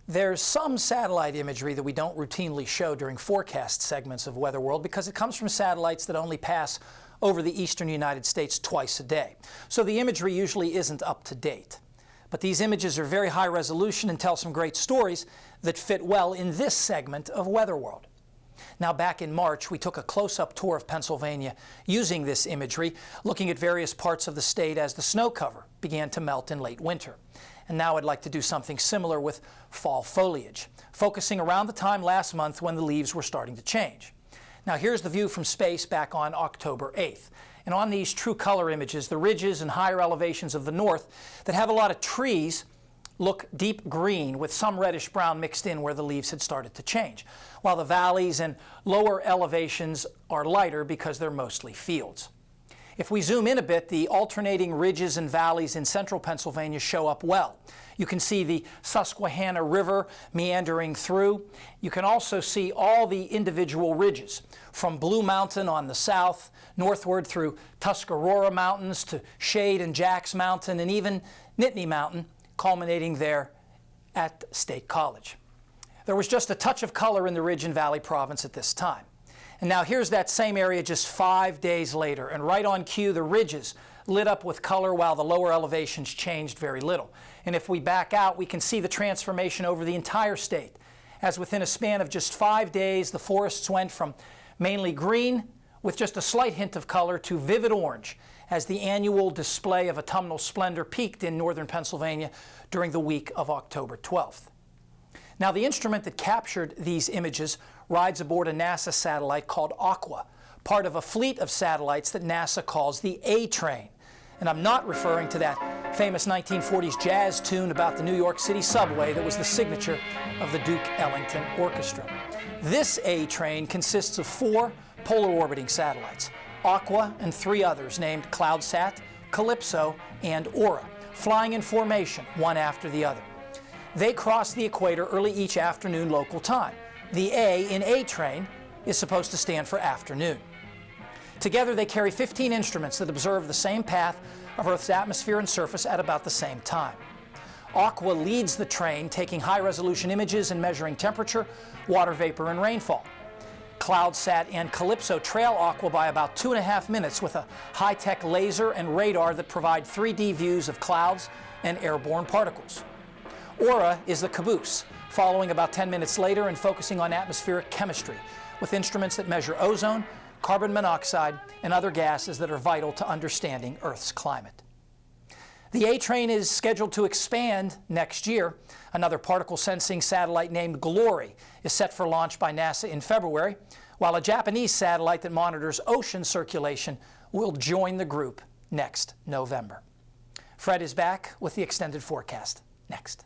There's some satellite imagery that we don't routinely show during forecast segments of Weather World because it comes from satellites that only pass over the eastern United States twice a day. So the imagery usually isn't up to date. But these images are very high resolution and tell some great stories that fit well in this segment of Weather World. Now, back in March, we took a close-up tour of Pennsylvania using this imagery, looking at various parts of the state as the snow cover began to melt in late winter. And now I'd like to do something similar with fall foliage, focusing around the time last month when the leaves were starting to change. Now, here's the view from space back on October 8th. And on these true color images, the ridges and higher elevations of the north that have a lot of trees look deep green with some reddish brown mixed in where the leaves had started to change, while the valleys and lower elevations are lighter because they're mostly fields. If we zoom in a bit, the alternating ridges and valleys in central Pennsylvania show up well. You can see the Susquehanna River meandering through. You can also see all the individual ridges, from Blue Mountain on the south, northward through Tuscarora Mountains to Shade and Jacks Mountain, and even Nittany Mountain, culminating there at State College. There was just a touch of color in the Ridge and Valley province at this time. And now here's that same area just 5 days later, and right on cue, the ridges lit up with color while the lower elevations changed very little. And if we back out, we can see the transformation over the entire state, as within a span of just 5 days, the forests went from mainly green with just a slight hint of color to vivid orange, as the annual display of autumnal splendor peaked in northern Pennsylvania during the week of October 12th. Now, the instrument that captured these images rides aboard a NASA satellite called Aqua, part of a fleet of satellites that NASA calls the A-Train. And I'm not referring to that famous 1940s jazz tune about the New York City subway that was the signature of the Duke Ellington Orchestra. This A-Train consists of 4 polar orbiting satellites, Aqua and 3 others named CloudSat, Calypso, and Aura, flying in formation, one after the other. They cross the equator early each afternoon local time. The A in A-Train is supposed to stand for afternoon. Together they carry 15 instruments that observe the same path of Earth's atmosphere and surface at about the same time. Aqua leads the train, taking high-resolution images and measuring temperature, water vapor, and rainfall. CloudSat and Calypso trail Aqua by about 2.5 minutes with a high-tech laser and radar that provide 3D views of clouds and airborne particles. Aura is the caboose, following about 10 minutes later and focusing on atmospheric chemistry with instruments that measure ozone, carbon monoxide, and other gases that are vital to understanding Earth's climate. The A-Train is scheduled to expand next year. Another particle sensing satellite named Glory is set for launch by NASA in February, while a Japanese satellite that monitors ocean circulation will join the group next November. Fred is back with the extended forecast next.